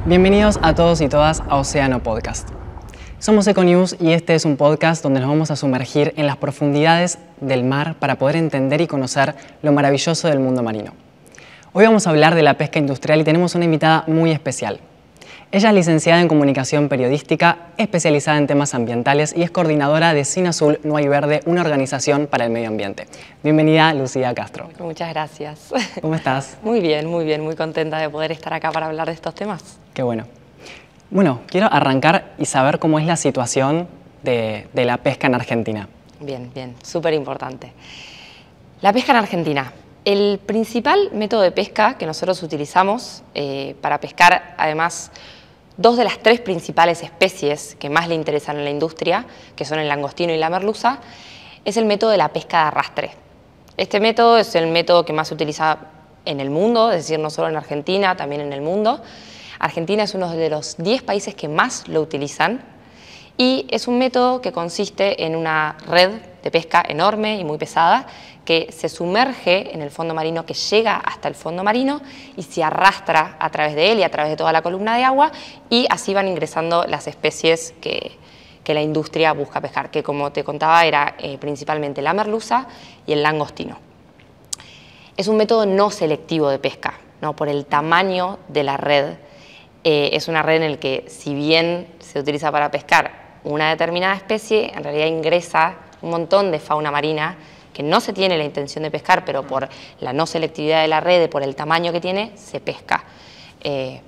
Bienvenidos a todos y todas a Océano Podcast. Somos Econews y este es un podcast donde nos vamos a sumergir en las profundidades del mar para poder entender y conocer lo maravilloso del mundo marino. Hoy vamos a hablar de la pesca industrial y tenemos una invitada muy especial. Ella es licenciada en Comunicación Periodística, especializada en temas ambientales y es coordinadora de Sin Azul, No Hay Verde, una organización para el medio ambiente. Bienvenida, Lucía Castro. Muchas gracias. ¿Cómo estás? Muy bien, muy contenta de poder estar acá para hablar de estos temas. Qué bueno. Bueno, quiero arrancar y saber cómo es la situación de la pesca en Argentina. Bien, súper importante. La pesca en Argentina. El principal método de pesca que nosotros utilizamos para pescar, además, dos de las tres principales especies que más le interesan a la industria, que son el langostino y la merluza, es el método de la pesca de arrastre. Este método es el método que más se utiliza en el mundo, es decir, no solo en Argentina, también en el mundo. Argentina es uno de los 10 países que más lo utilizan y es un método que consiste en una red de pesca enorme y muy pesada que se sumerge en el fondo marino, que llega hasta el fondo marino y se arrastra a través de él y a través de toda la columna de agua, y así van ingresando las especies que la industria busca pescar, que como te contaba era principalmente la merluza y el langostino. Es un método no selectivo de pesca, ¿no? Por el tamaño de la red. Es una red en el que, si bien se utiliza para pescar una determinada especie, en realidad ingresa un montón de fauna marina que no se tiene la intención de pescar, pero por la no selectividad de la red y por el tamaño que tiene, se pesca.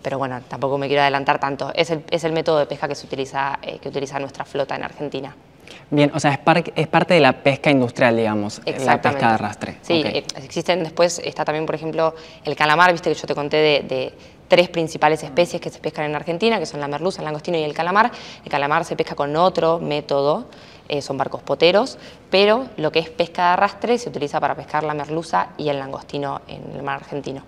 Pero bueno, tampoco me quiero adelantar tanto. Es el método de pesca que utiliza nuestra flota en Argentina. Bien, o sea, es parte de la pesca industrial, digamos, la pesca de arrastre. Sí, okay. Existen después, está también, por ejemplo, el calamar, viste que yo te conté de tres principales especies que se pescan en Argentina, que son la merluza, el langostino y el calamar. El calamar se pesca con otro método, son barcos poteros, pero lo que es pesca de arrastre se utiliza para pescar la merluza y el langostino en el mar argentino.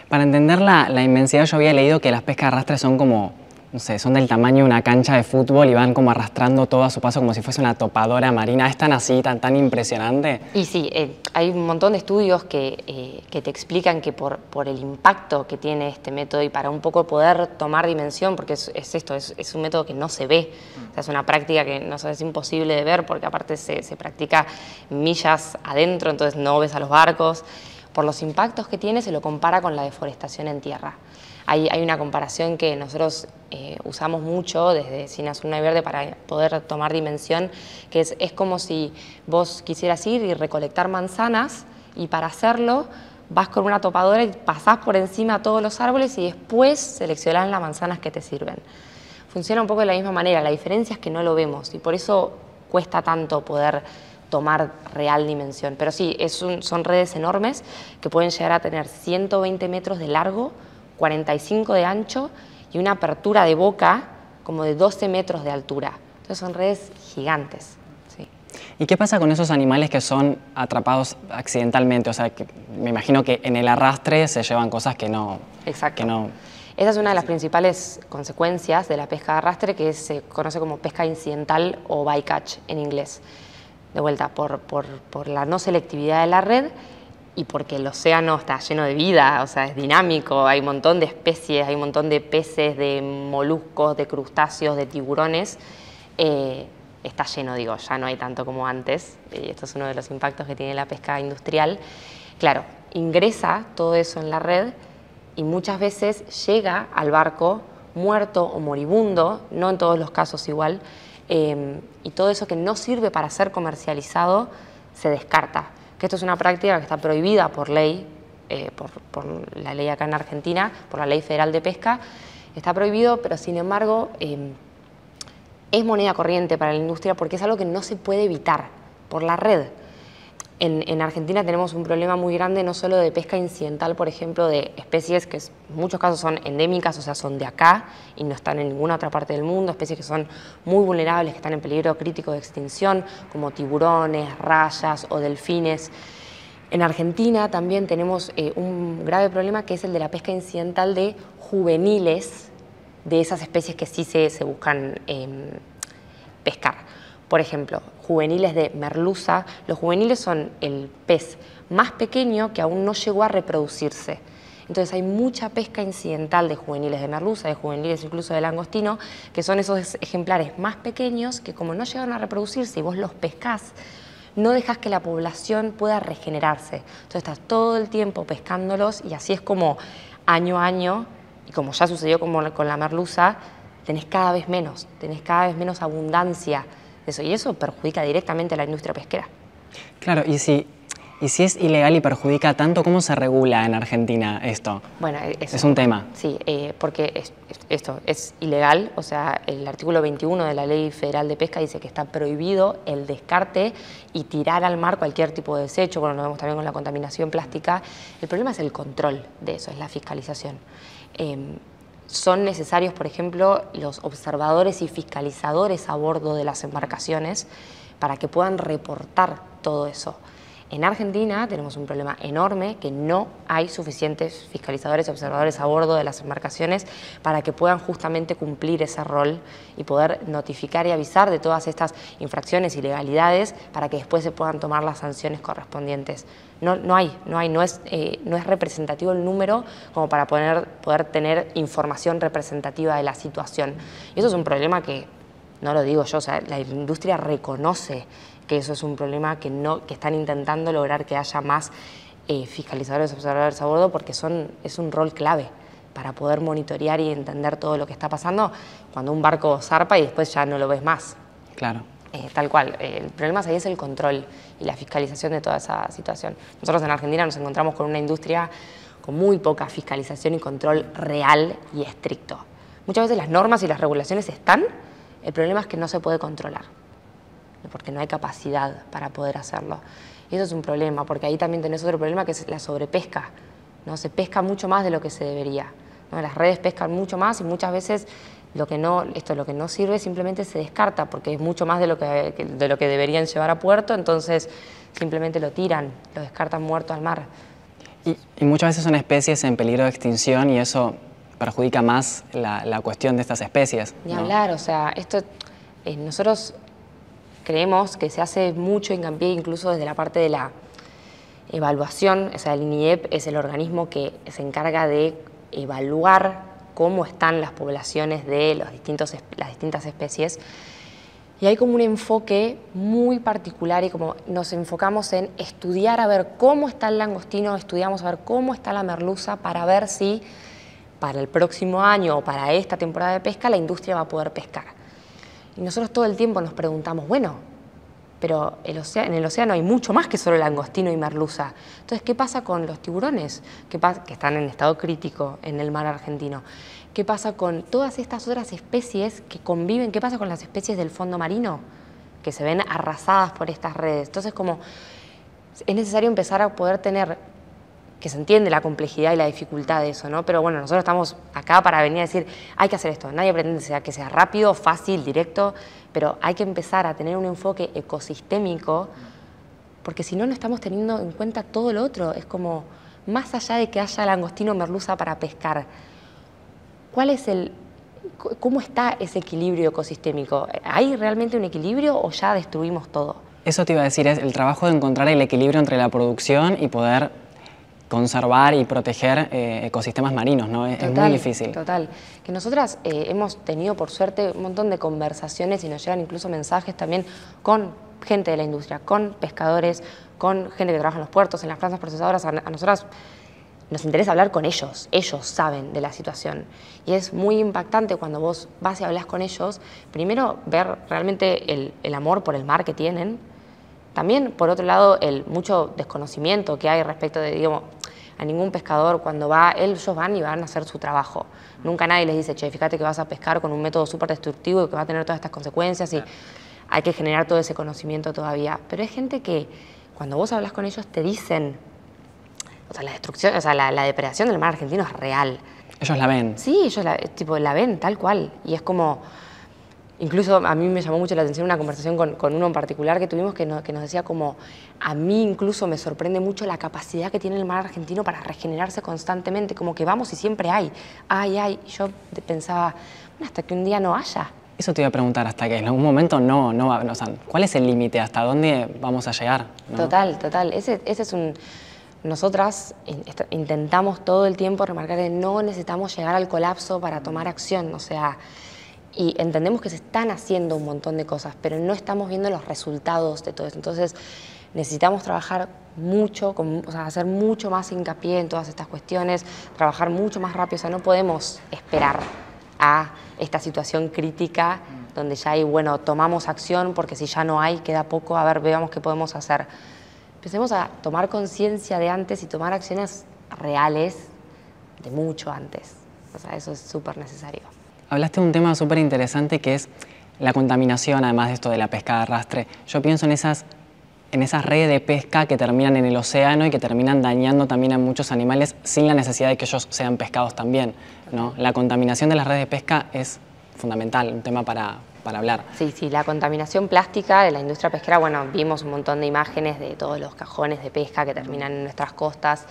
Para entender la inmensidad, yo había leído que las pescas de arrastre son como, no sé, son del tamaño de una cancha de fútbol y van como arrastrando todo a su paso como si fuese una topadora marina. ¿Es tan así, tan impresionante? Y sí, hay un montón de estudios que te explican que por el impacto que tiene este método y para un poco poder tomar dimensión, porque es un método que no se ve, o sea, es una práctica que no sé, es imposible de ver porque aparte se practica millas adentro, entonces no ves a los barcos. Por los impactos que tiene se lo compara con la deforestación en tierra. Hay una comparación que nosotros usamos mucho desde Sin Azul, No Hay Verde para poder tomar dimensión, que es como si vos quisieras ir y recolectar manzanas y para hacerlo vas con una topadora y pasás por encima todos los árboles y después seleccionás las manzanas que te sirven. Funciona un poco de la misma manera, la diferencia es que no lo vemos y por eso cuesta tanto poder tomar real dimensión. Pero sí, son redes enormes que pueden llegar a tener 120 metros de largo, 45 de ancho y una apertura de boca como de 12 metros de altura. Entonces son redes gigantes. Sí. ¿Y qué pasa con esos animales que son atrapados accidentalmente? O sea, que me imagino que en el arrastre se llevan cosas que no... Exacto. Esa es una de las principales consecuencias de la pesca de arrastre, que se conoce como pesca incidental o bycatch en inglés. De vuelta, por la no selectividad de la red y porque el océano está lleno de vida, o sea, es dinámico, hay un montón de especies, hay un montón de peces, de moluscos, de crustáceos, de tiburones, está lleno, digo, ya no hay tanto como antes, esto es uno de los impactos que tiene la pesca industrial. Claro, ingresa todo eso en la red y muchas veces llega al barco muerto o moribundo, no en todos los casos igual, y todo eso que no sirve para ser comercializado se descarta. Que esto es una práctica que está prohibida por ley, por la ley acá en Argentina, por la Ley Federal de Pesca, está prohibido, pero sin embargo es moneda corriente para la industria porque es algo que no se puede evitar por la red. En Argentina tenemos un problema muy grande no solo de pesca incidental, por ejemplo, de especies que en muchos casos son endémicas, o sea, son de acá y no están en ninguna otra parte del mundo, especies que son muy vulnerables, que están en peligro crítico de extinción, como tiburones, rayas o delfines. En Argentina también tenemos un grave problema que es el de la pesca incidental de juveniles de esas especies que sí se buscan pescar. Por ejemplo, juveniles de merluza. Los juveniles son el pez más pequeño que aún no llegó a reproducirse. Entonces hay mucha pesca incidental de juveniles de merluza, de juveniles incluso de langostino, que son esos ejemplares más pequeños que como no llegan a reproducirse y vos los pescás, no dejas que la población pueda regenerarse. Entonces estás todo el tiempo pescándolos y así es como año a año, y como ya sucedió con la merluza, tenés cada vez menos abundancia de eso, y eso perjudica directamente a la industria pesquera. Claro, y si es ilegal y perjudica tanto, ¿cómo se regula en Argentina esto? Bueno, es un tema. Sí, porque esto es ilegal, o sea, el artículo 21 de la Ley Federal de Pesca dice que está prohibido el descarte y tirar al mar cualquier tipo de desecho, bueno, lo vemos también con la contaminación plástica. El problema es el control de eso, es la fiscalización. Son necesarios, por ejemplo, los observadores y fiscalizadores a bordo de las embarcaciones para que puedan reportar todo eso. En Argentina tenemos un problema enorme, que no hay suficientes fiscalizadores y observadores a bordo de las embarcaciones para que puedan justamente cumplir ese rol y poder notificar y avisar de todas estas infracciones, ilegalidades, para que después se puedan tomar las sanciones correspondientes. No es representativo el número como para poder tener información representativa de la situación. Y eso es un problema que, no lo digo yo, o sea, la industria reconoce que eso es un problema que están intentando lograr que haya más fiscalizadores y observadores a bordo, porque es un rol clave para poder monitorear y entender todo lo que está pasando cuando un barco zarpa y después ya no lo ves más. Claro. Tal cual. El problema ahí es el control y la fiscalización de toda esa situación. Nosotros en Argentina nos encontramos con una industria con muy poca fiscalización y control real y estricto. Muchas veces las normas y las regulaciones están, el problema es que no se puede controlar, porque no hay capacidad para poder hacerlo. Y eso es un problema, porque ahí también tenés otro problema, que es la sobrepesca, ¿no? Se pesca mucho más de lo que se debería, ¿no? Las redes pescan mucho más y muchas veces lo que no sirve simplemente se descarta, porque es mucho más de lo que deberían llevar a puerto, entonces simplemente lo tiran, lo descartan muerto al mar. Y muchas veces son especies en peligro de extinción y eso perjudica más la cuestión de estas especies, Ni ¿no? hablar, o sea, nosotros creemos que se hace mucho hincapié incluso desde la parte de la evaluación, o sea, el INIEP es el organismo que se encarga de evaluar cómo están las poblaciones de las distintas especies, y hay como un enfoque muy particular y como nos enfocamos en estudiar a ver cómo está el langostino, estudiamos a ver cómo está la merluza para ver si para el próximo año o para esta temporada de pesca la industria va a poder pescar. Y nosotros todo el tiempo nos preguntamos, bueno, pero en el océano hay mucho más que solo langostino y merluza. Entonces, ¿qué pasa con los tiburones que están en estado crítico en el mar argentino? ¿Qué pasa con todas estas otras especies que conviven? ¿Qué pasa con las especies del fondo marino que se ven arrasadas por estas redes? Entonces, como es necesario empezar a poder tener, que se entiende la complejidad y la dificultad de eso, ¿no? Pero bueno, nosotros estamos acá para venir a decir, hay que hacer esto. Nadie pretende que sea rápido, fácil, directo, pero hay que empezar a tener un enfoque ecosistémico, porque si no, no estamos teniendo en cuenta todo lo otro. Es como, más allá de que haya langostino o merluza para pescar, ¿cómo está ese equilibrio ecosistémico? ¿Hay realmente un equilibrio o ya destruimos todo? Eso te iba a decir, es el trabajo de encontrar el equilibrio entre la producción y poder conservar y proteger ecosistemas marinos, ¿no? Es muy difícil. Total. Que nosotras hemos tenido, por suerte, un montón de conversaciones y nos llegan incluso mensajes también con gente de la industria, con pescadores, con gente que trabaja en los puertos, en las plantas procesadoras. A nosotras nos interesa hablar con ellos saben de la situación. Y es muy impactante cuando vos vas y hablas con ellos, primero ver realmente el amor por el mar que tienen. También, por otro lado, el mucho desconocimiento que hay respecto de, digamos, a ningún pescador cuando ellos van y van a hacer su trabajo. Nunca nadie les dice, che, fíjate que vas a pescar con un método súper destructivo y que va a tener todas estas consecuencias y hay que generar todo ese conocimiento todavía. Pero hay gente que, cuando vos hablas con ellos, te dicen, o sea, la destrucción, o sea, la depredación del mar argentino es real. Ellos la ven. Sí, ellos la ven tal cual. Y es como, incluso a mí me llamó mucho la atención una conversación con uno en particular que tuvimos que nos decía como, a mí incluso me sorprende mucho la capacidad que tiene el mar argentino para regenerarse constantemente, como que vamos y siempre hay. Y yo pensaba, bueno, hasta que un día no haya. Eso te iba a preguntar, hasta que en algún momento no va, o sea, ¿cuál es el límite? ¿Hasta dónde vamos a llegar? ¿No? Total. Ese es nosotras intentamos todo el tiempo remarcar que no necesitamos llegar al colapso para tomar acción, o sea, y entendemos que se están haciendo un montón de cosas, pero no estamos viendo los resultados de todo eso. Entonces necesitamos trabajar mucho, o sea, hacer mucho más hincapié en todas estas cuestiones, trabajar mucho más rápido, o sea, no podemos esperar a esta situación crítica donde ya hay, bueno, tomamos acción porque si ya no hay, queda poco, a ver, veamos qué podemos hacer. Empecemos a tomar conciencia de antes y tomar acciones reales de mucho antes. O sea, eso es súper necesario. Hablaste de un tema súper interesante que es la contaminación, además de esto de la pesca de arrastre. Yo pienso en esas redes de pesca que terminan en el océano y que terminan dañando también a muchos animales sin la necesidad de que ellos sean pescados también, ¿no? La contaminación de las redes de pesca es fundamental, un tema para hablar. Sí, sí, la contaminación plástica de la industria pesquera, bueno, vimos un montón de imágenes de todos los cajones de pesca que terminan en nuestras costas.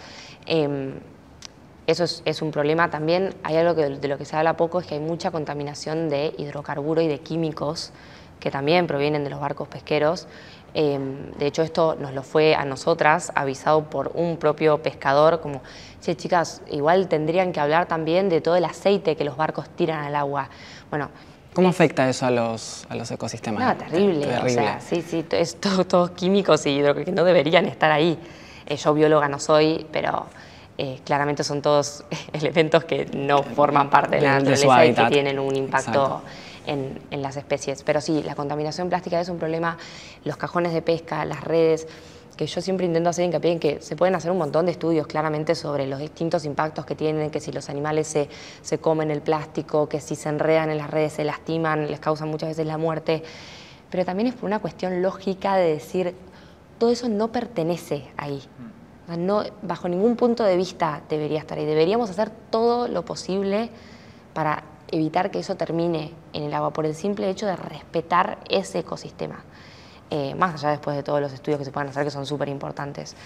Eso es un problema. También hay algo de lo que se habla poco, es que hay mucha contaminación de hidrocarburo y de químicos que también provienen de los barcos pesqueros. De hecho, esto nos lo fue a nosotras avisado por un propio pescador, como, che, chicas, igual tendrían que hablar también de todo el aceite que los barcos tiran al agua. Bueno, ¿cómo afecta eso a los ecosistemas? No, terrible. O sea, sí, es todos químicos y que no deberían estar ahí. Yo bióloga no soy, pero claramente son todos elementos que no forman parte de la naturaleza y que tienen un impacto en las especies. Pero sí, la contaminación plástica es un problema. Los cajones de pesca, las redes, que yo siempre intento hacer hincapié en que se pueden hacer un montón de estudios claramente sobre los distintos impactos que tienen, que si los animales se comen el plástico, que si se enredan en las redes se lastiman, les causan muchas veces la muerte, pero también es por una cuestión lógica de decir, todo eso no pertenece ahí. O sea, no, bajo ningún punto de vista debería estar ahí. Deberíamos hacer todo lo posible para evitar que eso termine en el agua, por el simple hecho de respetar ese ecosistema. Más allá después de todos los estudios que se puedan hacer, que son súper importantes.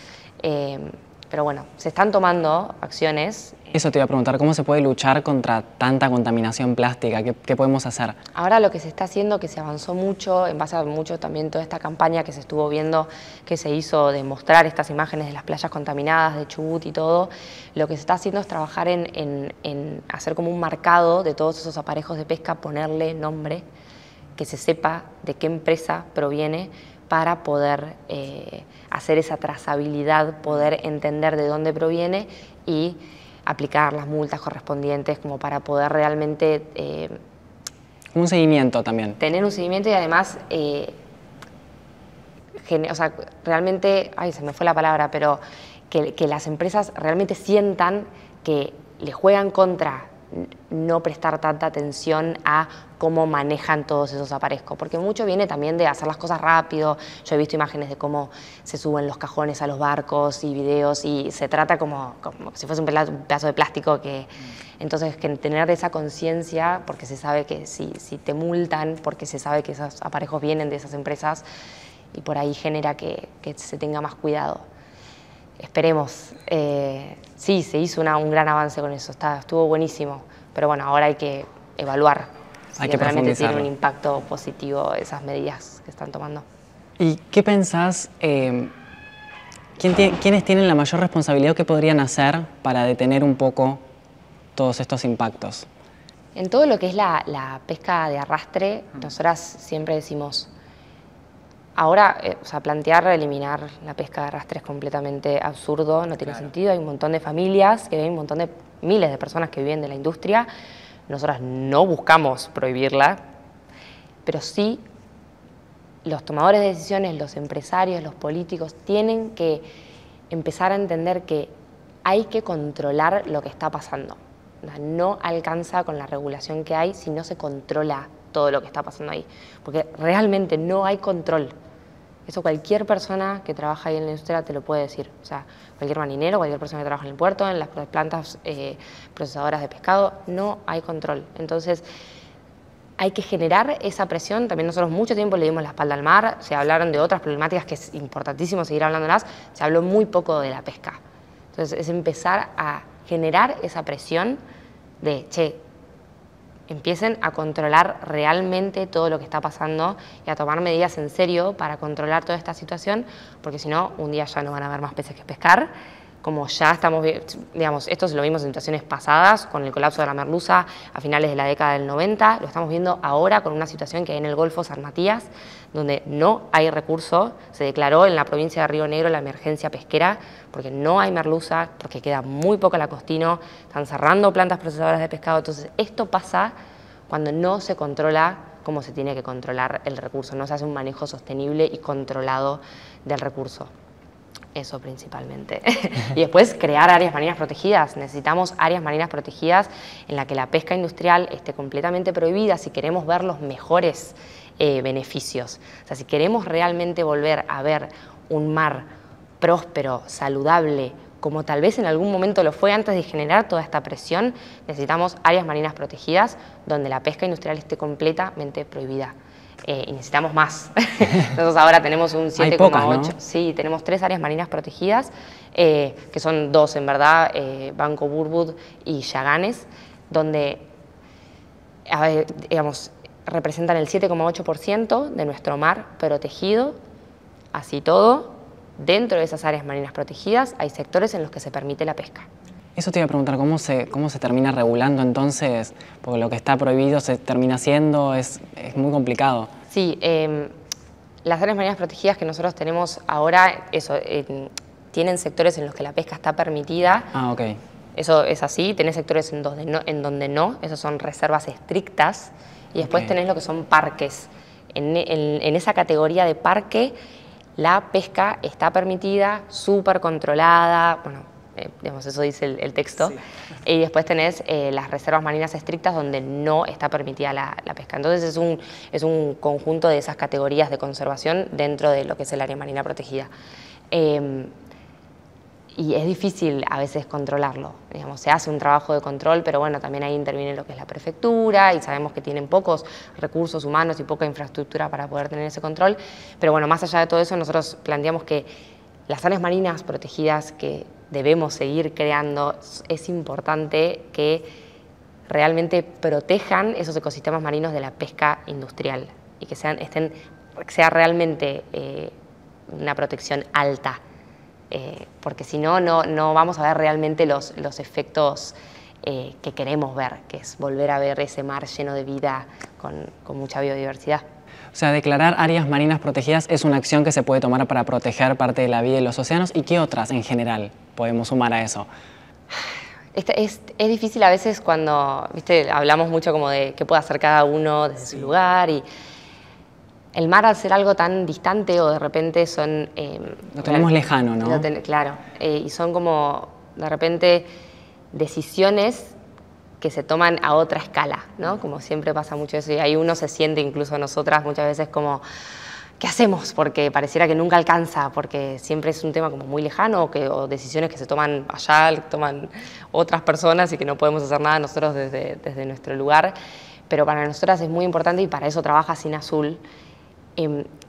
Pero bueno, se están tomando acciones. Eso te iba a preguntar, ¿cómo se puede luchar contra tanta contaminación plástica? ¿Qué podemos hacer? Ahora lo que se está haciendo, que se avanzó mucho, en base a mucho también toda esta campaña que se estuvo viendo, que se hizo de mostrar estas imágenes de las playas contaminadas, de Chubut y todo, lo que se está haciendo es trabajar en hacer como un marcado de todos esos aparejos de pesca, ponerle nombre, que se sepa de qué empresa proviene para poder hacer esa trazabilidad, poder entender de dónde proviene y aplicar las multas correspondientes como para poder realmente... un seguimiento también. Tener un seguimiento y además, o sea, realmente, ay, se me fue la palabra, pero que las empresas realmente sientan que le juegan contra no prestar tanta atención a cómo manejan todos esos aparejos, porque mucho viene también de hacer las cosas rápido. Yo he visto imágenes de cómo se suben los cajones a los barcos y videos y se trata como si fuese un pedazo de plástico entonces que tener esa conciencia, porque se sabe que si te multan, porque se sabe que esos aparejos vienen de esas empresas y por ahí genera que se tenga más cuidado. Esperemos. Sí, se hizo un gran avance con eso, estuvo buenísimo, pero bueno, ahora hay que evaluar si realmente tiene un impacto positivo esas medidas que están tomando. ¿Y qué pensás? ¿Quiénes tienen la mayor responsabilidad o qué podrían hacer para detener un poco todos estos impactos? En todo lo que es la pesca de arrastre, nosotras siempre decimos, ahora, o sea, plantear eliminar la pesca de arrastre es completamente absurdo, no tiene sentido. Hay un montón de familias, hay un montón de miles de personas que viven de la industria. Nosotras no buscamos prohibirla, pero sí los tomadores de decisiones, los empresarios, los políticos, tienen que empezar a entender que hay que controlar lo que está pasando. No alcanza con la regulación que hay si no se controla todo lo que está pasando ahí, porque realmente no hay control. Eso cualquier persona que trabaja ahí en la industria te lo puede decir. O sea, cualquier marinero, cualquier persona que trabaja en el puerto, en las plantas procesadoras de pescado, no hay control. Entonces, hay que generar esa presión. También nosotros mucho tiempo le dimos la espalda al mar, se hablaron de otras problemáticas que es importantísimo seguir hablándolas, se habló muy poco de la pesca. Entonces, es empezar a generar esa presión de, che, empiecen a controlar realmente todo lo que está pasando y a tomar medidas en serio para controlar toda esta situación, porque si no, un día ya no van a haber más peces que pescar como ya estamos, digamos, esto lo vimos en situaciones pasadas, con el colapso de la merluza a finales de la década del 90, lo estamos viendo ahora con una situación que hay en el Golfo San Matías, donde no hay recurso. Se declaró en la provincia de Río Negro la emergencia pesquera, porque no hay merluza, porque queda muy poca lacostino, están cerrando plantas procesadoras de pescado. Entonces, esto pasa cuando no se controla como se tiene que controlar el recurso, no se hace un manejo sostenible y controlado del recurso. Eso principalmente. Y después crear áreas marinas protegidas. Necesitamos áreas marinas protegidas en las que la pesca industrial esté completamente prohibida si queremos ver los mejores beneficios. O sea, si queremos realmente volver a ver un mar próspero, saludable, como tal vez en algún momento lo fue antes de generar toda esta presión, necesitamos áreas marinas protegidas donde la pesca industrial esté completamente prohibida. Y necesitamos más. Nosotros ahora tenemos un 7,8. ¿No? Sí, tenemos 3 áreas marinas protegidas, que son 2 en verdad, Banco Burbud y Yaganes, donde digamos, representan el 7,8% de nuestro mar protegido. Así todo, dentro de esas áreas marinas protegidas hay sectores en los que se permite la pesca. Eso te iba a preguntar, ¿cómo se termina regulando entonces? Porque lo que está prohibido se termina haciendo, es muy complicado. Sí, las áreas marinas protegidas que nosotros tenemos ahora, tienen sectores en los que la pesca está permitida. Ah, ok. Eso es así, tenés sectores en donde no, esos son reservas estrictas, y después tenés lo que son parques. En esa categoría de parque, la pesca está permitida, súper controlada, bueno, digamos, eso dice el texto, sí. Y después tenés las reservas marinas estrictas donde no está permitida la pesca. Entonces es un conjunto de esas categorías de conservación dentro de lo que es el área marina protegida. Y es difícil a veces controlarlo, digamos, se hace un trabajo de control, pero bueno, también ahí interviene lo que es la prefectura y sabemos que tienen pocos recursos humanos y poca infraestructura para poder tener ese control, pero bueno, más allá de todo eso, nosotros planteamos que las áreas marinas protegidas que debemos seguir creando, es importante que realmente protejan esos ecosistemas marinos de la pesca industrial y que sea realmente una protección alta, porque si no, no vamos a ver realmente los efectos que queremos ver, que es volver a ver ese mar lleno de vida con mucha biodiversidad. O sea, declarar áreas marinas protegidas es una acción que se puede tomar para proteger parte de la vida de los océanos. ¿Y qué otras en general podemos sumar a eso? Es difícil a veces cuando, ¿viste? Hablamos mucho como de qué puede hacer cada uno desde su lugar, y el mar, al ser algo tan distante o de repente son... lo tenemos lejano, ¿no? Claro, y son como de repente decisiones que se toman a otra escala, ¿no? Como siempre pasa mucho eso, y ahí uno se siente, incluso nosotras muchas veces, como, ¿qué hacemos? Porque pareciera que nunca alcanza, porque siempre es un tema como muy lejano, o decisiones que se toman allá, que toman otras personas y que no podemos hacer nada nosotros desde nuestro lugar. Pero para nosotras es muy importante, y para eso trabaja Cinazul,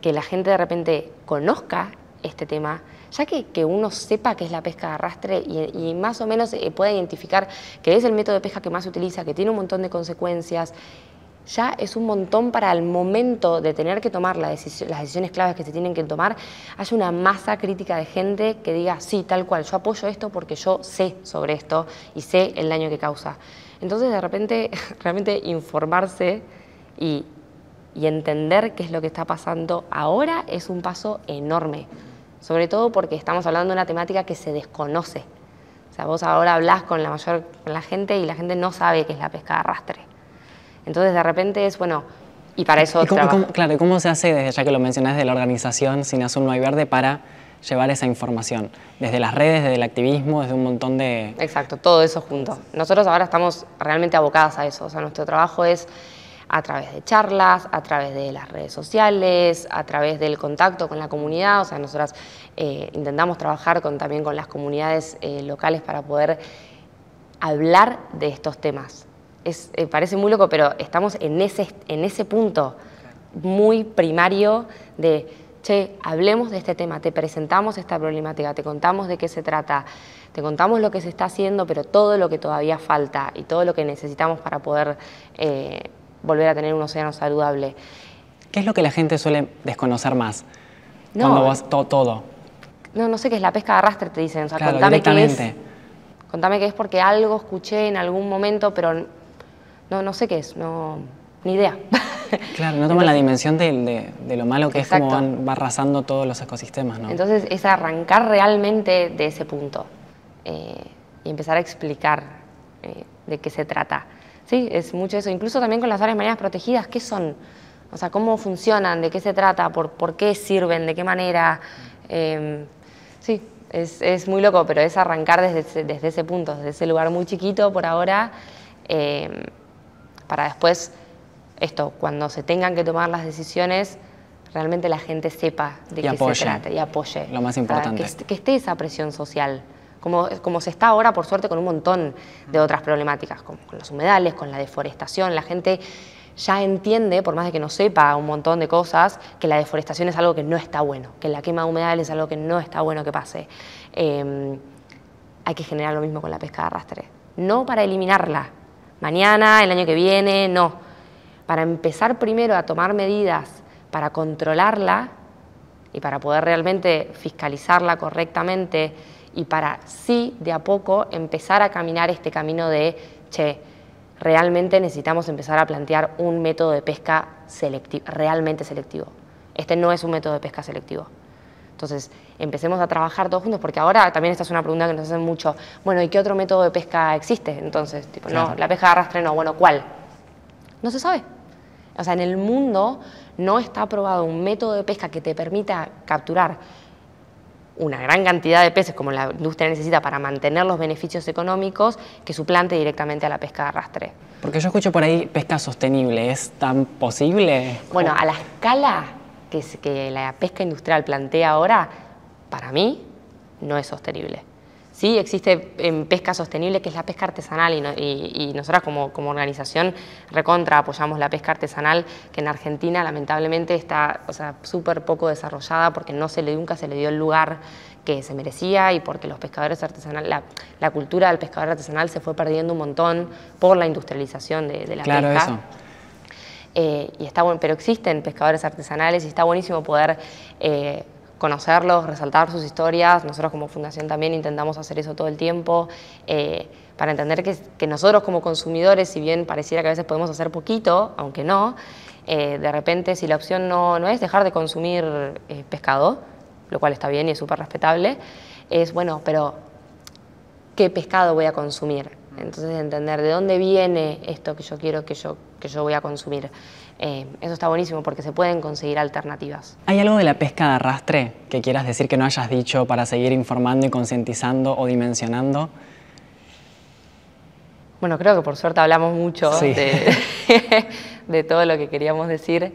que la gente de repente conozca este tema, ya que uno sepa qué es la pesca de arrastre y más o menos pueda identificar que es el método de pesca que más se utiliza, que tiene un montón de consecuencias. Ya es un montón para el momento de tener que tomar las decisiones claves que se tienen que tomar, haya una masa crítica de gente que diga, sí, tal cual, yo apoyo esto porque yo sé sobre esto y sé el daño que causa. Entonces, de repente, realmente informarse y entender qué es lo que está pasando ahora es un paso enorme. Sobre todo porque estamos hablando de una temática que se desconoce. O sea, vos ahora hablás con la gente y la gente no sabe qué es la pesca de arrastre. Entonces, de repente es, bueno, y para eso Claro, ¿cómo se hace, desde ya que lo mencionás, de la organización Cinazul No Hay Verde, para llevar esa información? Desde las redes, desde el activismo, desde un montón de... Exacto, todo eso junto. Nosotros ahora estamos realmente abocadas a eso. O sea, nuestro trabajo es a través de charlas, a través de las redes sociales, a través del contacto con la comunidad. O sea, nosotras intentamos trabajar también con las comunidades locales para poder hablar de estos temas. Parece muy loco, pero estamos en ese punto muy primario de, che, hablemos de este tema, te presentamos esta problemática, te contamos de qué se trata, te contamos lo que se está haciendo, pero todo lo que todavía falta y todo lo que necesitamos para poder volver a tener un océano saludable. ¿Qué es lo que la gente suele desconocer más? No, cuando vas todo. no sé qué es la pesca de arrastre, te dicen. O sea, claro, contame qué es. directamente. Contame qué es porque algo escuché en algún momento, pero no sé qué es, ni idea. Claro, no toman la dimensión de lo malo que exacto. es como va arrasando todos los ecosistemas, ¿no? Entonces es arrancar realmente de ese punto y empezar a explicar de qué se trata. Sí, es mucho eso. Incluso también con las áreas marinas protegidas, ¿qué son? O sea, ¿cómo funcionan? ¿De qué se trata? ¿Por qué sirven? ¿De qué manera? Sí, es muy loco, pero es arrancar desde ese punto, desde ese lugar muy chiquito por ahora, para después, cuando se tengan que tomar las decisiones, realmente la gente sepa de qué se trata y apoye. Lo más importante. Que esté esa presión social, como se está ahora, por suerte, con un montón de otras problemáticas, con los humedales, con la deforestación. La gente ya entiende, por más de que no sepa un montón de cosas, que la deforestación es algo que no está bueno, que la quema de humedales es algo que no está bueno que pase. Hay que generar lo mismo con la pesca de arrastre. No para eliminarla, mañana, el año que viene, no. Para empezar primero a tomar medidas para controlarla y para poder realmente fiscalizarla correctamente y para sí, de a poco, empezar a caminar este camino de, realmente necesitamos empezar a plantear un método de pesca realmente selectivo. Este no es un método de pesca selectivo. Entonces, empecemos a trabajar todos juntos, porque ahora también esta es una pregunta que nos hacen mucho. Bueno, ¿y qué otro método de pesca existe? Entonces, claro. No, la pesca de arrastre no. Bueno, ¿cuál? No se sabe. O sea, en el mundo no está aprobado un método de pesca que te permita capturar una gran cantidad de peces como la industria necesita para mantener los beneficios económicos que suplante directamente a la pesca de arrastre. Porque yo escucho por ahí pesca sostenible, ¿es tan posible? Bueno, a la escala que la pesca industrial plantea ahora, para mí, no es sostenible. Sí, existe pesca sostenible, que es la pesca artesanal, y nosotras como organización recontra apoyamos la pesca artesanal, que en Argentina lamentablemente está súper poco desarrollada porque nunca se le dio el lugar que se merecía y porque los pescadores artesanales, la cultura del pescador artesanal se fue perdiendo un montón por la industrialización de la claro, pesca. Eso. Y está bueno, pero existen pescadores artesanales y está buenísimo poder conocerlos, resaltar sus historias. Nosotros como fundación también intentamos hacer eso todo el tiempo para entender que nosotros como consumidores, si bien pareciera que a veces podemos hacer poquito, aunque no, de repente si la opción no es dejar de consumir pescado, lo cual está bien y es súper respetable, es bueno, pero ¿qué pescado voy a consumir? Entonces entender de dónde viene esto que yo quiero que yo voy a consumir. Eso está buenísimo porque se pueden conseguir alternativas. ¿Hay algo de la pesca de arrastre que quieras decir que no hayas dicho para seguir informando y concientizando o dimensionando? Bueno, creo que por suerte hablamos mucho sí. de todo lo que queríamos decir.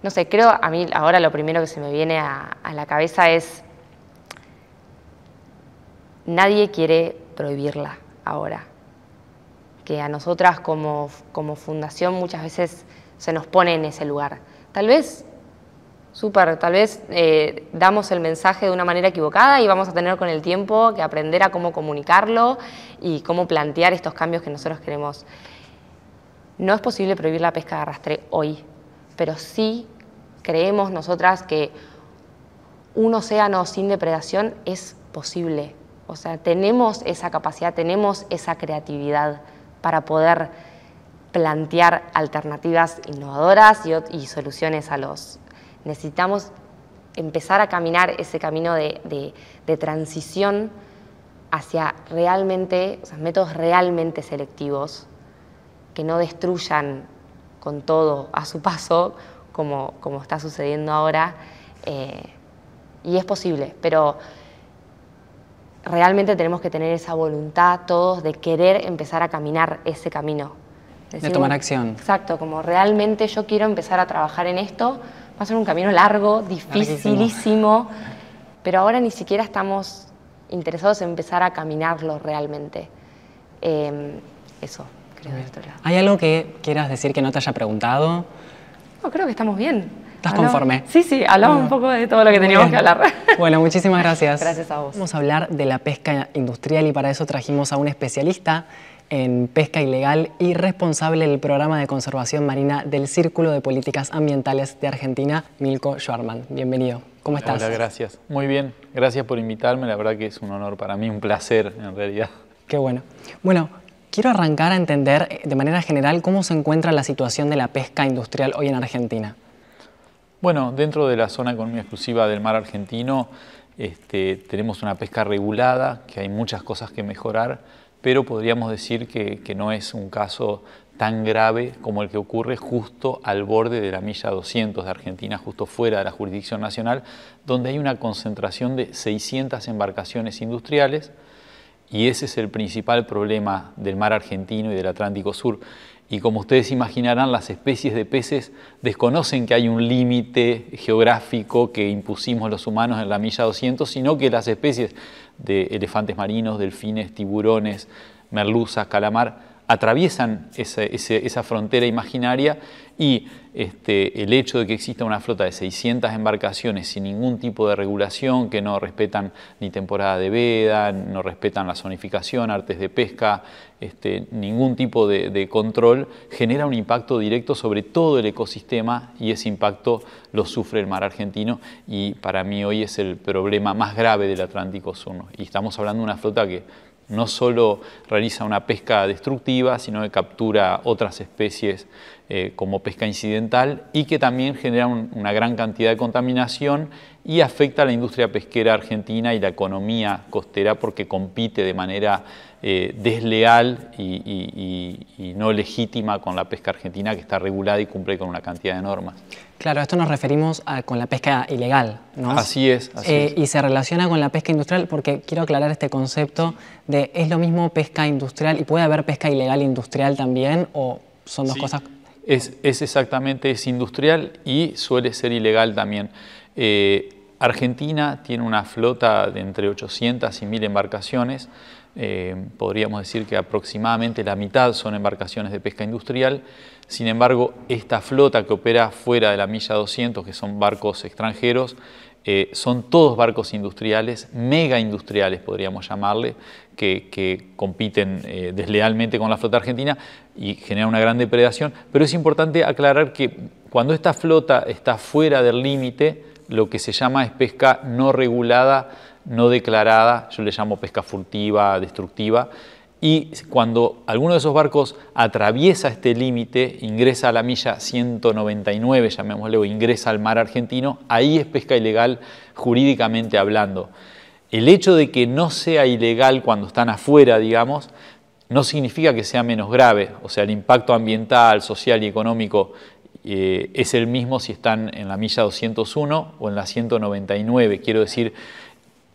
No sé, creo a mí ahora lo primero que se me viene a la cabeza es nadie quiere prohibirla ahora. Que a nosotras como fundación muchas veces se nos pone en ese lugar. Tal vez damos el mensaje de una manera equivocada y vamos a tener con el tiempo que aprender a cómo comunicarlo y cómo plantear estos cambios que nosotros queremos. No es posible prohibir la pesca de arrastre hoy, pero sí creemos nosotras que un océano sin depredación es posible. O sea, tenemos esa capacidad, tenemos esa creatividad para poder plantear alternativas innovadoras y soluciones a los... Necesitamos empezar a caminar ese camino de transición hacia realmente, métodos realmente selectivos que no destruyan con todo a su paso, como está sucediendo ahora. Y es posible, pero realmente tenemos que tener esa voluntad todos de querer empezar a caminar ese camino. De tomar acción. Exacto, como realmente yo quiero empezar a trabajar en esto. Va a ser un camino largo, dificilísimo, pero ahora ni siquiera estamos interesados en empezar a caminarlo realmente. Eso, creo. ¿Hay algo que quieras decir que no te haya preguntado? No, creo que estamos bien. ¿Estás conforme? Sí, hablamos un poco de todo lo que teníamos que hablar. Bueno, muchísimas gracias. Gracias a vos. Vamos a hablar de la pesca industrial y para eso trajimos a un especialista en pesca ilegal y responsable del programa de conservación marina del Círculo de Políticas Ambientales de Argentina, Milko Schwarman. Bienvenido. ¿Cómo estás? Hola, gracias. Muy bien, gracias por invitarme. La verdad que es un honor para mí, un placer en realidad. Qué bueno. Bueno, quiero arrancar a entender de manera general cómo se encuentra la situación de la pesca industrial hoy en Argentina. Bueno, dentro de la zona económica exclusiva del mar argentino tenemos una pesca regulada, que hay muchas cosas que mejorar, pero podríamos decir que no es un caso tan grave como el que ocurre justo al borde de la milla 200 de Argentina, justo fuera de la jurisdicción nacional, donde hay una concentración de 600 embarcaciones industriales, y ese es el principal problema del mar argentino y del Atlántico Sur. Y como ustedes imaginarán, las especies de peces desconocen que hay un límite geográfico que impusimos los humanos en la milla 200, sino que las especies de elefantes marinos, delfines, tiburones, merluzas, calamar, atraviesan esa frontera imaginaria, y el hecho de que exista una flota de 600 embarcaciones sin ningún tipo de regulación, que no respetan ni temporada de veda, no respetan la zonificación, artes de pesca, ningún tipo de control, genera un impacto directo sobre todo el ecosistema, y ese impacto lo sufre el mar argentino, y para mí hoy es el problema más grave del Atlántico Sur, ¿no? Y estamos hablando de una flota que no solo realiza una pesca destructiva, sino que captura otras especies como pesca incidental, y que también genera una gran cantidad de contaminación y afecta a la industria pesquera argentina y la economía costera, porque compite de manera desleal y no legítima con la pesca argentina, que está regulada y cumple con una cantidad de normas. Claro, a esto nos referimos con la pesca ilegal, ¿no? Así es. Y se relaciona con la pesca industrial, porque quiero aclarar este concepto de ¿es lo mismo pesca industrial y puede haber pesca ilegal industrial también, o son dos cosas? Es exactamente, es industrial y suele ser ilegal también. Argentina tiene una flota de entre 800 y 1000 embarcaciones. Podríamos decir que aproximadamente la mitad son embarcaciones de pesca industrial. Sin embargo, esta flota que opera fuera de la milla 200, que son barcos extranjeros, son todos barcos industriales, mega industriales podríamos llamarle, que compiten deslealmente con la flota argentina y generan una gran depredación. Pero es importante aclarar que cuando esta flota está fuera del límite, lo que se llama es pesca no regulada, no declarada, yo le llamo pesca furtiva, destructiva, y cuando alguno de esos barcos atraviesa este límite, ingresa a la milla 199, llamémosle, o ingresa al mar argentino, ahí es pesca ilegal jurídicamente hablando. El hecho de que no sea ilegal cuando están afuera, digamos, no significa que sea menos grave. O sea, el impacto ambiental, social y económico es el mismo si están en la milla 201 o en la 199. Quiero decir,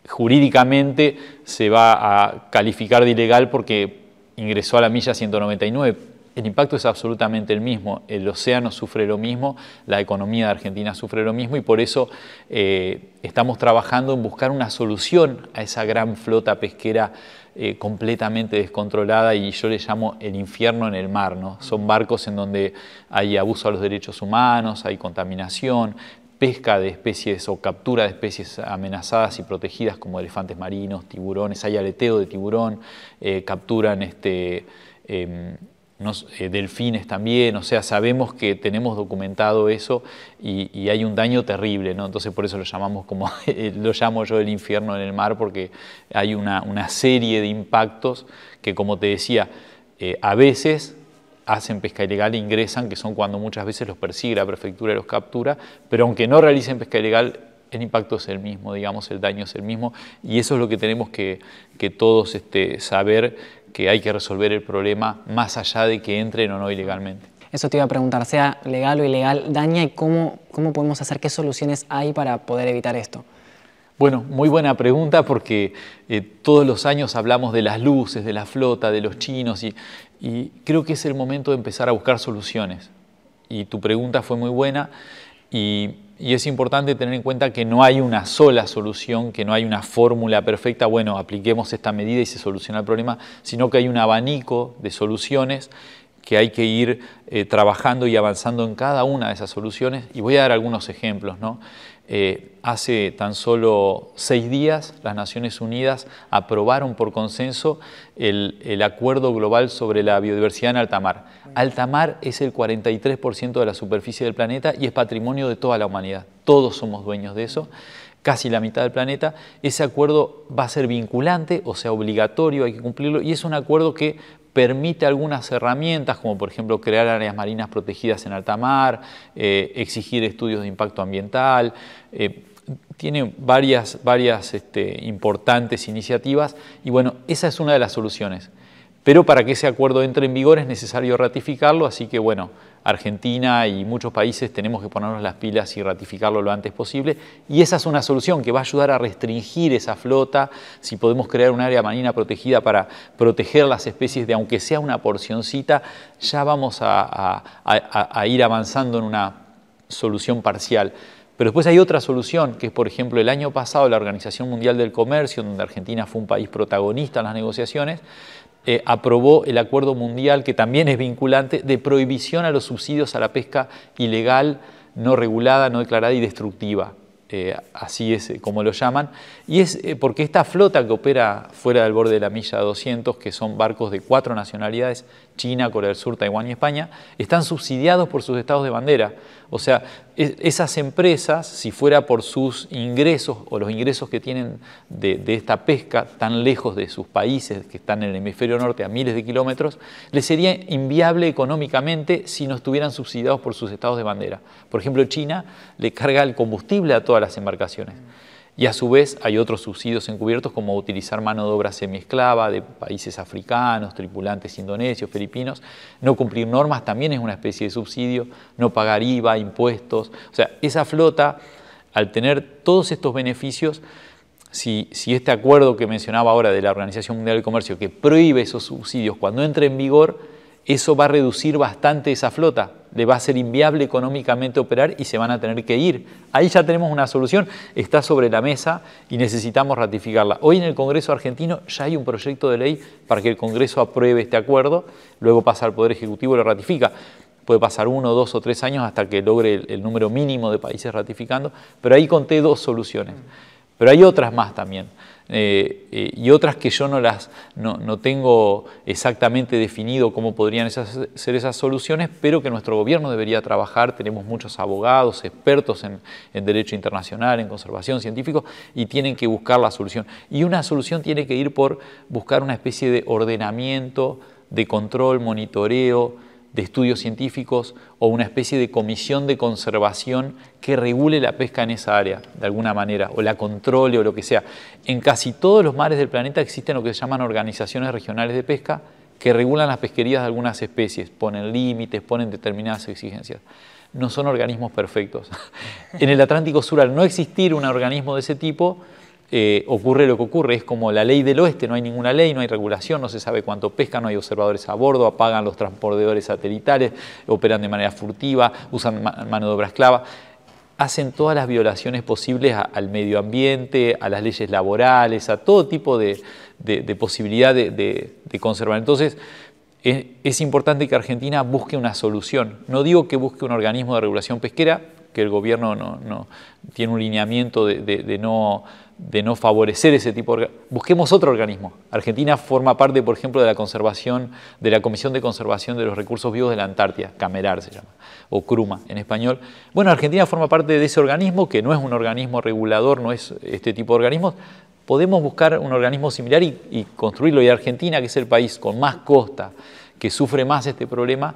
jurídicamente se va a calificar de ilegal porque ingresó a la milla 199. El impacto es absolutamente el mismo, el océano sufre lo mismo, la economía de Argentina sufre lo mismo, y por eso estamos trabajando en buscar una solución a esa gran flota pesquera completamente descontrolada, y yo le llamo el infierno en el mar, ¿no? Son barcos en donde hay abuso a los derechos humanos, hay contaminación, pesca de especies o captura de especies amenazadas y protegidas como elefantes marinos, tiburones, hay aleteo de tiburón, capturan delfines también. O sea, sabemos que tenemos documentado eso y hay un daño terrible, ¿no? Entonces por eso lo llamamos como lo llamo yo el infierno en el mar, porque hay una serie de impactos que, como te decía, a veces hacen pesca ilegal e ingresan, que son cuando muchas veces los persigue la prefectura y los captura, pero aunque no realicen pesca ilegal, el impacto es el mismo, digamos, el daño es el mismo, y eso es lo que tenemos que todos saber, que hay que resolver el problema más allá de que entren o no ilegalmente. Eso te iba a preguntar, sea legal o ilegal, daña, y cómo podemos hacer, qué soluciones hay para poder evitar esto. Bueno, muy buena pregunta, porque todos los años hablamos de las luces, de la flota, de los chinos, y creo que es el momento de empezar a buscar soluciones. Y tu pregunta fue muy buena, y es importante tener en cuenta que no hay una sola solución, que no hay una fórmula perfecta, bueno, apliquemos esta medida y se soluciona el problema, sino que hay un abanico de soluciones que hay que ir trabajando y avanzando en cada una de esas soluciones. Y voy a dar algunos ejemplos, ¿no? Hace tan solo 6 días las Naciones Unidas aprobaron por consenso el Acuerdo Global sobre la Biodiversidad en alta mar. Alta mar es el 43% de la superficie del planeta y es patrimonio de toda la humanidad. Todos somos dueños de eso. casi la mitad del planeta, ese acuerdo va a ser vinculante, o sea, obligatorio, hay que cumplirlo, y es un acuerdo que permite algunas herramientas, como por ejemplo crear áreas marinas protegidas en alta mar, exigir estudios de impacto ambiental, tiene varias importantes iniciativas, y bueno, esa es una de las soluciones. Pero para que ese acuerdo entre en vigor es necesario ratificarlo, así que bueno, Argentina y muchos países tenemos que ponernos las pilas y ratificarlo lo antes posible, y esa es una solución que va a ayudar a restringir esa flota. Si podemos crear un área marina protegida para proteger las especies de aunque sea una porcioncita, ya vamos a ir avanzando en una solución parcial. Pero después hay otra solución, que es, por ejemplo, el año pasado la Organización Mundial del Comercio, donde Argentina fue un país protagonista en las negociaciones, aprobó el acuerdo mundial, que también es vinculante, de prohibición a los subsidios a la pesca ilegal, no regulada, no declarada y destructiva. Así es como lo llaman, y es porque esta flota que opera fuera del borde de la milla 200, que son barcos de 4 nacionalidades, China, Corea del Sur, Taiwán y España, están subsidiados por sus estados de bandera. O sea, esas empresas, si fuera por sus ingresos o los ingresos que tienen de esta pesca tan lejos de sus países, que están en el hemisferio norte a miles de kilómetros, les sería inviable económicamente si no estuvieran subsidiados por sus estados de bandera. Por ejemplo, China le carga el combustible a todas las embarcaciones. Y a su vez hay otros subsidios encubiertos, como utilizar mano de obra semiesclava de países africanos, tripulantes indonesios, filipinos. No cumplir normas también es una especie de subsidio, no pagar IVA, impuestos. O sea, esa flota, al tener todos estos beneficios, si este acuerdo que mencionaba ahora de la Organización Mundial del Comercio, que prohíbe esos subsidios, cuando entre en vigor, eso va a reducir bastante esa flota, le va a ser inviable económicamente operar y se van a tener que ir. Ahí ya tenemos una solución, está sobre la mesa y necesitamos ratificarla. Hoy en el Congreso argentino ya hay un proyecto de ley para que el Congreso apruebe este acuerdo, luego pasa al Poder Ejecutivo y lo ratifica. Puede pasar 1, 2 o 3 años hasta que logre el número mínimo de países ratificando, pero ahí conté 2 soluciones. Pero hay otras más también. Y otras que yo no tengo exactamente definido cómo podrían ser esas soluciones, pero que nuestro gobierno debería trabajar. Tenemos muchos abogados, expertos en derecho internacional, en conservación, científicos, y tienen que buscar la solución. Y una solución tiene que ir por buscar una especie de ordenamiento, de control, monitoreo, de estudios científicos, o una especie de comisión de conservación que regule la pesca en esa área, de alguna manera, o la controle o lo que sea. En casi todos los mares del planeta existen lo que se llaman organizaciones regionales de pesca que regulan las pesquerías de algunas especies, ponen límites, ponen determinadas exigencias. No son organismos perfectos. En el Atlántico Sur, al no existir un organismo de ese tipo, ocurre lo que ocurre, es como la ley del oeste, no hay ninguna ley, no hay regulación, no se sabe cuánto pescan, no hay observadores a bordo, apagan los transpondedores satelitales, operan de manera furtiva, usan mano de obra esclava, hacen todas las violaciones posibles al medio ambiente, a las leyes laborales, a todo tipo de posibilidad de conservar. Entonces, es importante que Argentina busque una solución. No digo que busque un organismo de regulación pesquera, que el gobierno no tiene un lineamiento de no favorecer ese tipo de... Busquemos otro organismo. Argentina forma parte, por ejemplo, de la Comisión de Conservación de los Recursos Vivos de la Antártida, CAMERAR se llama, o CRUMA en español. Bueno, Argentina forma parte de ese organismo, que no es un organismo regulador, no es este tipo de organismos. Podemos buscar un organismo similar y construirlo. Y Argentina, que es el país con más costa, que sufre más este problema,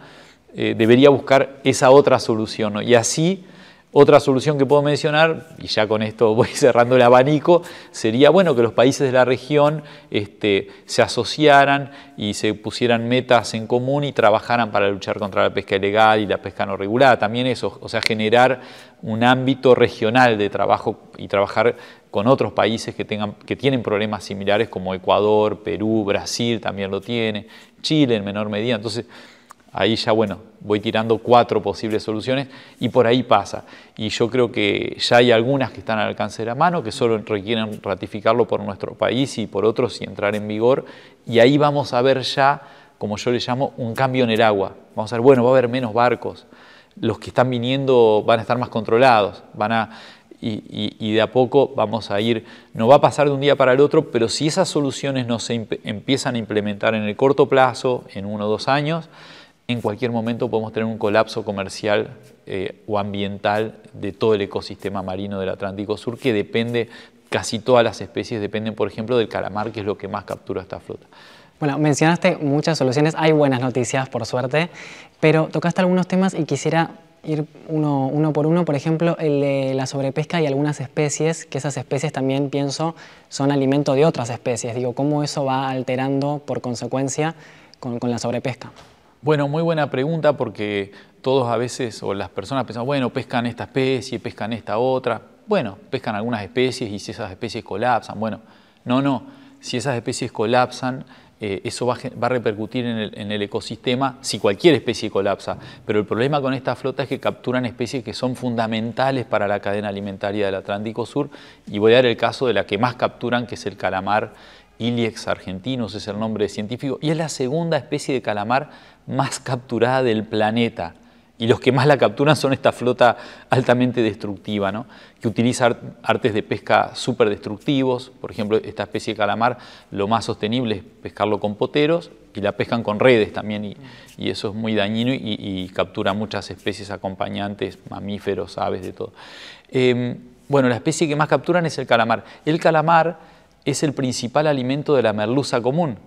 debería buscar esa otra solución, ¿no? Y así... Otra solución que puedo mencionar, y ya con esto voy cerrando el abanico, sería bueno que los países de la región se asociaran y se pusieran metas en común y trabajaran para luchar contra la pesca ilegal y la pesca no regulada. También eso, o sea, generar un ámbito regional de trabajo y trabajar con otros países que tienen problemas similares, como Ecuador, Perú, Brasil también lo tiene, Chile en menor medida. Entonces, ahí ya, bueno, voy tirando 4 posibles soluciones y por ahí pasa. Y yo creo que ya hay algunas que están al alcance de la mano, que solo requieren ratificarlo por nuestro país y por otros y entrar en vigor. Y ahí vamos a ver ya, como yo le llamo, un cambio en el agua. Vamos a ver, bueno, va a haber menos barcos. Los que están viniendo van a estar más controlados, y de a poco vamos a ir, no va a pasar de un día para el otro, pero si esas soluciones no se empiezan a implementar en el corto plazo, en 1 o 2 años, en cualquier momento podemos tener un colapso comercial o ambiental de todo el ecosistema marino del Atlántico Sur, que depende, casi todas las especies dependen, por ejemplo, del calamar, que es lo que más captura esta flota. Bueno, mencionaste muchas soluciones, hay buenas noticias por suerte, pero tocaste algunos temas y quisiera ir uno por uno. Por ejemplo, el de la sobrepesca y algunas especies, que esas especies también pienso son alimento de otras especies. Digo, ¿cómo eso va alterando por consecuencia con la sobrepesca? Bueno, muy buena pregunta, porque todos a veces, o las personas piensan, bueno, pescan esta especie, pescan esta otra. Bueno, pescan algunas especies y si esas especies colapsan, bueno, no, si esas especies colapsan, eso va a repercutir en el ecosistema si cualquier especie colapsa. Pero el problema con esta flota es que capturan especies que son fundamentales para la cadena alimentaria del Atlántico Sur, y voy a dar el caso de la que más capturan, que es el calamar Ilex argentinus, es el nombre científico, y es la segunda especie de calamar más capturada del planeta. Y los que más la capturan son esta flota altamente destructiva, ¿no? Que utiliza artes de pesca súper destructivos. Por ejemplo, esta especie de calamar, lo más sostenible es pescarlo con poteros, y la pescan con redes también, y eso es muy dañino y captura muchas especies acompañantes, mamíferos, aves, de todo. Bueno, la especie que más capturan es el calamar. El calamar es el principal alimento de la merluza común,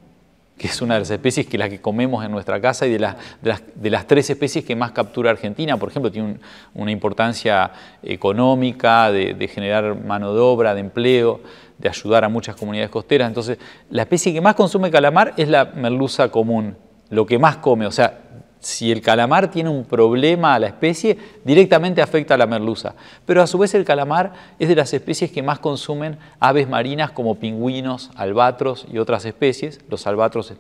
que es una de las especies que la que comemos en nuestra casa, y de las 3 especies que más captura Argentina. Por ejemplo, tiene una importancia económica, de generar mano de obra, de empleo, de ayudar a muchas comunidades costeras. Entonces, la especie que más consume calamar es la merluza común, lo que más come. O sea, si el calamar tiene un problema a la especie, directamente afecta a la merluza. Pero a su vez el calamar es de las especies que más consumen aves marinas como pingüinos, albatros y otras especies. Los albatros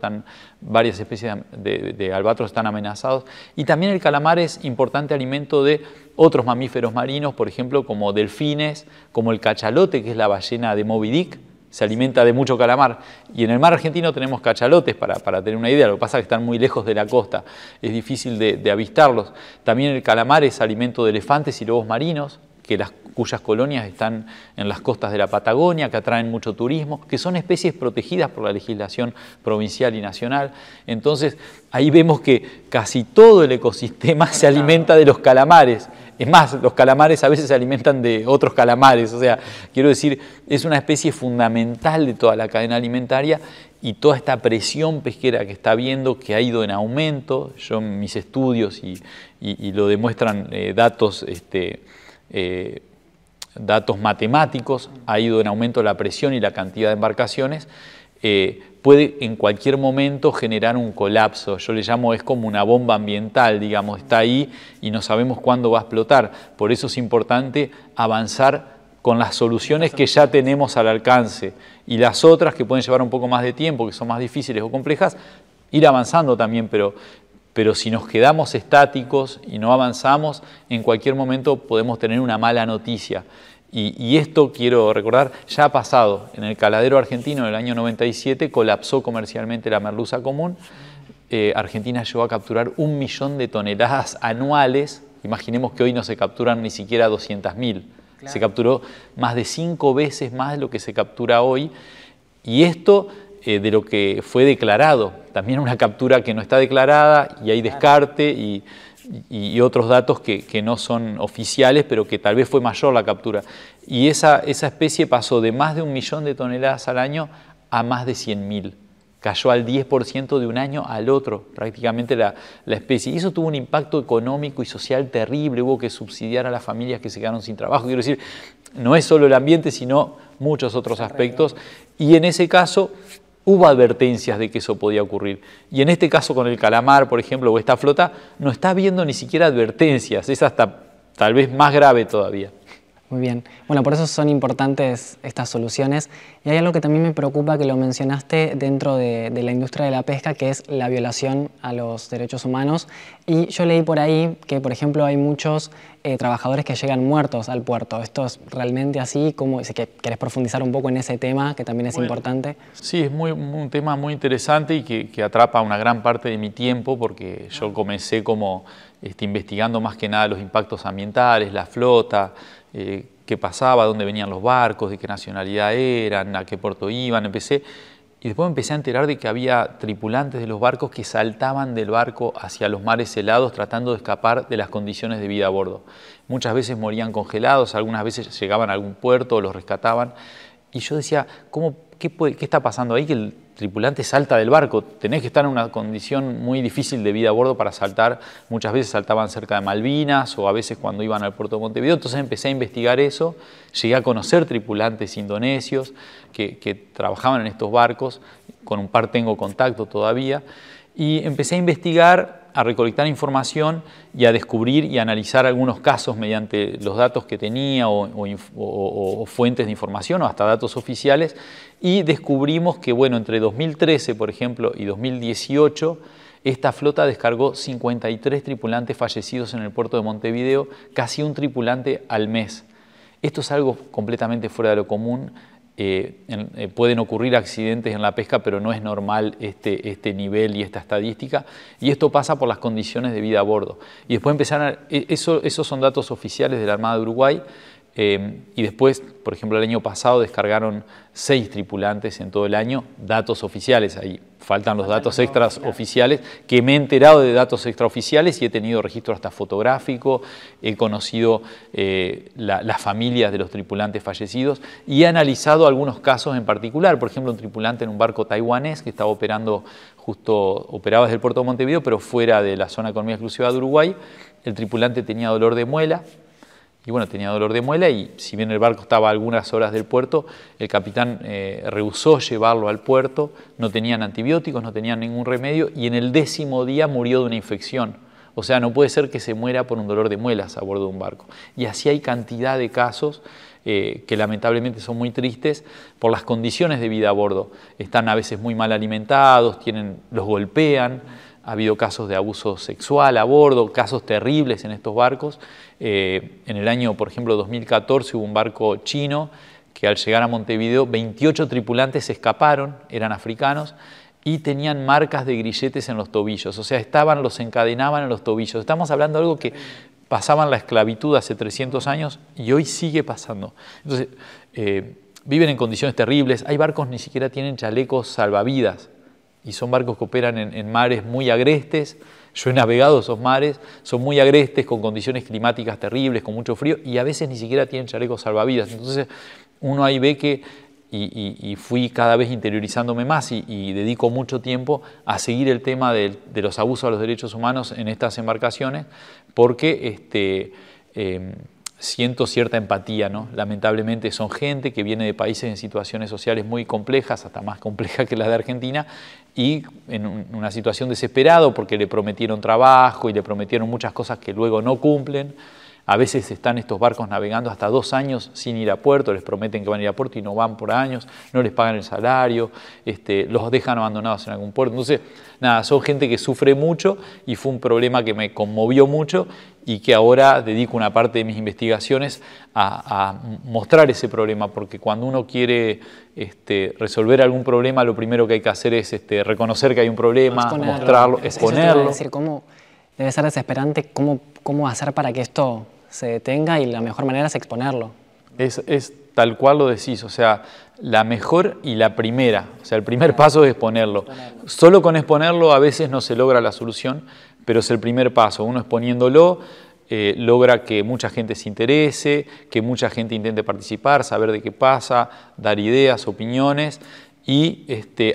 varias especies de albatros están amenazados. Y también el calamar es importante alimento de otros mamíferos marinos, por ejemplo, como delfines, como el cachalote, que es la ballena de Moby Dick. Se alimenta de mucho calamar, y en el mar argentino tenemos cachalotes, para tener una idea. Lo que pasa es que están muy lejos de la costa, es difícil de avistarlos. También el calamar es alimento de elefantes y lobos marinos, cuyas colonias están en las costas de la Patagonia, que atraen mucho turismo, que son especies protegidas por la legislación provincial y nacional. Entonces, ahí vemos que casi todo el ecosistema se alimenta de los calamares. Es más, los calamares a veces se alimentan de otros calamares. O sea, quiero decir, es una especie fundamental de toda la cadena alimentaria, y toda esta presión pesquera que está habiendo, que ha ido en aumento. Yo en mis estudios, y lo demuestran datos matemáticos, ha ido en aumento la presión y la cantidad de embarcaciones, puede en cualquier momento generar un colapso. Yo le llamo, es como una bomba ambiental, digamos, está ahí y no sabemos cuándo va a explotar. Por eso es importante avanzar con las soluciones que ya tenemos al alcance, y las otras que pueden llevar un poco más de tiempo, que son más difíciles o complejas, ir avanzando también, pero si nos quedamos estáticos y no avanzamos, en cualquier momento podemos tener una mala noticia. Y esto, quiero recordar, ya ha pasado. En el caladero argentino, en el año 97, colapsó comercialmente la merluza común. Argentina llegó a capturar 1 millón de toneladas anuales. Imaginemos que hoy no se capturan ni siquiera 200.000. Claro. Se capturó más de 5 veces más de lo que se captura hoy. Y esto de lo que fue declarado. También una captura que no está declarada, y hay descarte y otros datos que no son oficiales, pero que tal vez fue mayor la captura. Y esa especie pasó de más de 1 millón de toneladas al año a más de 100.000. Cayó al 10% de un año al otro, prácticamente la especie. Y eso tuvo un impacto económico y social terrible. Hubo que subsidiar a las familias que se quedaron sin trabajo. Quiero decir, no es solo el ambiente, sino muchos otros aspectos. Y en ese caso hubo advertencias de que eso podía ocurrir. Y en este caso con el calamar, por ejemplo, o esta flota, no está habiendo ni siquiera advertencias. Es hasta tal vez más grave todavía. Muy bien. Bueno, por eso son importantes estas soluciones. Y hay algo que también me preocupa, que lo mencionaste dentro de la industria de la pesca, que es la violación a los derechos humanos. Y yo leí por ahí que, por ejemplo, hay muchos trabajadores que llegan muertos al puerto. ¿Esto es realmente así? Si querés profundizar un poco en ese tema, que también es importante. Sí, es un tema muy interesante y que atrapa una gran parte de mi tiempo, porque yo comencé como investigando más que nada los impactos ambientales, la flota, qué pasaba, dónde venían los barcos, de qué nacionalidad eran, a qué puerto iban. Empecé y después me empecé a enterar de que había tripulantes de los barcos que saltaban del barco hacia los mares helados tratando de escapar de las condiciones de vida a bordo. Muchas veces morían congelados, algunas veces llegaban a algún puerto o los rescataban. Y yo decía, ¿qué está pasando ahí? Que el tripulante salta del barco. Tenés que estar en una condición muy difícil de vida a bordo para saltar. Muchas veces saltaban cerca de Malvinas o a veces cuando iban al puerto de Montevideo. Entonces empecé a investigar eso. Llegué a conocer tripulantes indonesios que trabajaban en estos barcos. Con un par tengo contacto todavía. Y empecé a investigar, a recolectar información y a descubrir y analizar algunos casos mediante los datos que tenía o fuentes de información o hasta datos oficiales, y descubrimos que, bueno, entre 2013, por ejemplo, y 2018, esta flota descargó 53 tripulantes fallecidos en el puerto de Montevideo, casi un tripulante al mes. Esto es algo completamente fuera de lo común. Pueden ocurrir accidentes en la pesca, pero no es normal este nivel y esta estadística, y esto pasa por las condiciones de vida a bordo. Y después esos son datos oficiales de la Armada de Uruguay, y después, por ejemplo, el año pasado descargaron 6 tripulantes en todo el año, datos oficiales, ahí faltan los datos extraoficiales, que me he enterado de datos extraoficiales y he tenido registro hasta fotográfico, he conocido las familias de los tripulantes fallecidos y he analizado algunos casos en particular. Por ejemplo, un tripulante en un barco taiwanés que estaba operaba desde el puerto de Montevideo, pero fuera de la zona económica exclusiva de Uruguay. El tripulante tenía dolor de muela. Y bueno, tenía dolor de muela y si bien el barco estaba a algunas horas del puerto, el capitán rehusó llevarlo al puerto, no tenían antibióticos, no tenían ningún remedio y en el 10º día murió de una infección. O sea, no puede ser que se muera por un dolor de muelas a bordo de un barco. Y así hay cantidad de casos que lamentablemente son muy tristes por las condiciones de vida a bordo. Están a veces muy mal alimentados, los golpean. Ha habido casos de abuso sexual a bordo, casos terribles en estos barcos. En el año, por ejemplo, 2014 hubo un barco chino que al llegar a Montevideo 28 tripulantes se escaparon, eran africanos, y tenían marcas de grilletes en los tobillos. O sea, los encadenaban en los tobillos. Estamos hablando de algo que pasaba en la esclavitud hace 300 años y hoy sigue pasando. Entonces, viven en condiciones terribles. Hay barcos que ni siquiera tienen chalecos salvavidas. Y son barcos que operan en mares muy agrestes. Yo he navegado esos mares, son muy agrestes, con condiciones climáticas terribles, con mucho frío, y a veces ni siquiera tienen chalecos salvavidas. Entonces uno ahí ve que, y fui cada vez interiorizándome más y dedico mucho tiempo a seguir el tema de los abusos a los derechos humanos en estas embarcaciones, porque siento cierta empatía, ¿no? Lamentablemente son gente que viene de países en situaciones sociales muy complejas, hasta más complejas que las de Argentina, y en una situación desesperada porque le prometieron trabajo y le prometieron muchas cosas que luego no cumplen. A veces están estos barcos navegando hasta 2 años sin ir a puerto, les prometen que van a ir a puerto y no van por años, no les pagan el salario, los dejan abandonados en algún puerto. Entonces, nada, son gente que sufre mucho y fue un problema que me conmovió mucho y que ahora dedico una parte de mis investigaciones a mostrar ese problema, porque cuando uno quiere resolver algún problema, lo primero que hay que hacer es reconocer que hay un problema, mostrarlo, exponerlo. Es decir, debe ser desesperante cómo hacer para que esto se detenga, y la mejor manera es exponerlo. Es tal cual lo decís, o sea, la mejor y la primera, o sea, el primer paso es exponerlo. Solo con exponerlo a veces no se logra la solución, pero es el primer paso. Uno exponiéndolo logra que mucha gente se interese, que mucha gente intente participar, saber de qué pasa, dar ideas, opiniones, y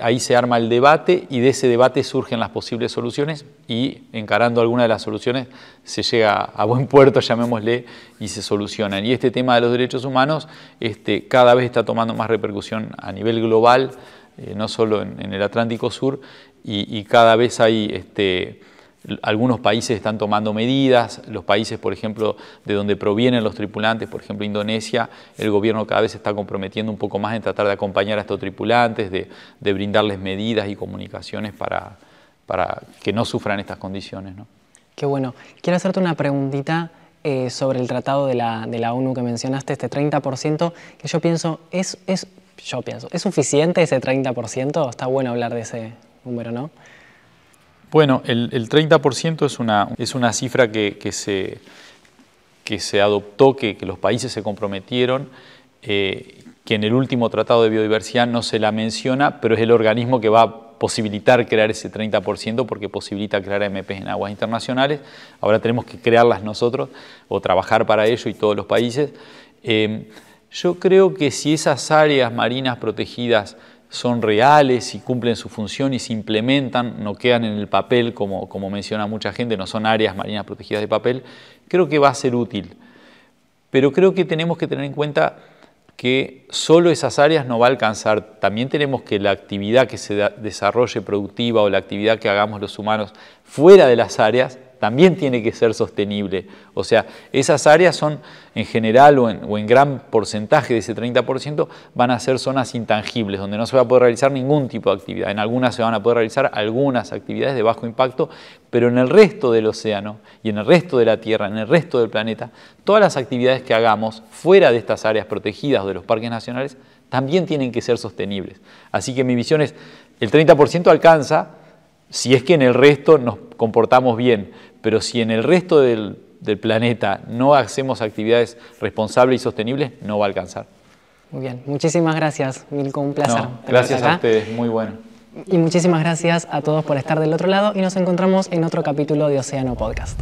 ahí se arma el debate y de ese debate surgen las posibles soluciones y encarando alguna de las soluciones se llega a buen puerto, llamémosle, y se solucionan. Y este tema de los derechos humanos cada vez está tomando más repercusión a nivel global, no solo en el Atlántico Sur, y cada vez hay algunos países están tomando medidas, los países, por ejemplo, de donde provienen los tripulantes, por ejemplo, Indonesia, el gobierno cada vez se está comprometiendo un poco más en tratar de acompañar a estos tripulantes, de brindarles medidas y comunicaciones para que no sufran estas condiciones, ¿no? Qué bueno. Quiero hacerte una preguntita sobre el tratado de la ONU que mencionaste, este 30%, que yo pienso, ¿es suficiente ese 30%? Está bueno hablar de ese número, ¿no? Bueno, el 30% es una cifra que se adoptó, que los países se comprometieron, que en el último Tratado de Biodiversidad no se la menciona, pero es el organismo que va a posibilitar crear ese 30% porque posibilita crear AMPs en aguas internacionales. Ahora tenemos que crearlas nosotros o trabajar para ello y todos los países. Yo creo que si esas áreas marinas protegidas son reales y cumplen su función y se implementan, no quedan en el papel como menciona mucha gente, no son áreas marinas protegidas de papel, creo que va a ser útil. Pero creo que tenemos que tener en cuenta que solo esas áreas no va a alcanzar. También tenemos que la actividad que se desarrolle productiva o la actividad que hagamos los humanos fuera de las áreas también tiene que ser sostenible. O sea, esas áreas son en general o en gran porcentaje de ese 30% van a ser zonas intangibles, donde no se va a poder realizar ningún tipo de actividad. En algunas se van a poder realizar algunas actividades de bajo impacto, pero en el resto del océano y en el resto de la Tierra, en el resto del planeta, todas las actividades que hagamos fuera de estas áreas protegidas o de los parques nacionales también tienen que ser sostenibles. Así que mi visión es, el 30% alcanza si es que en el resto nos comportamos bien, pero si en el resto del planeta no hacemos actividades responsables y sostenibles, no va a alcanzar. Muy bien, muchísimas gracias, Milko, un placer. No, gracias a ustedes, muy bueno. Y muchísimas gracias a todos por estar del otro lado y nos encontramos en otro capítulo de Océano Podcast.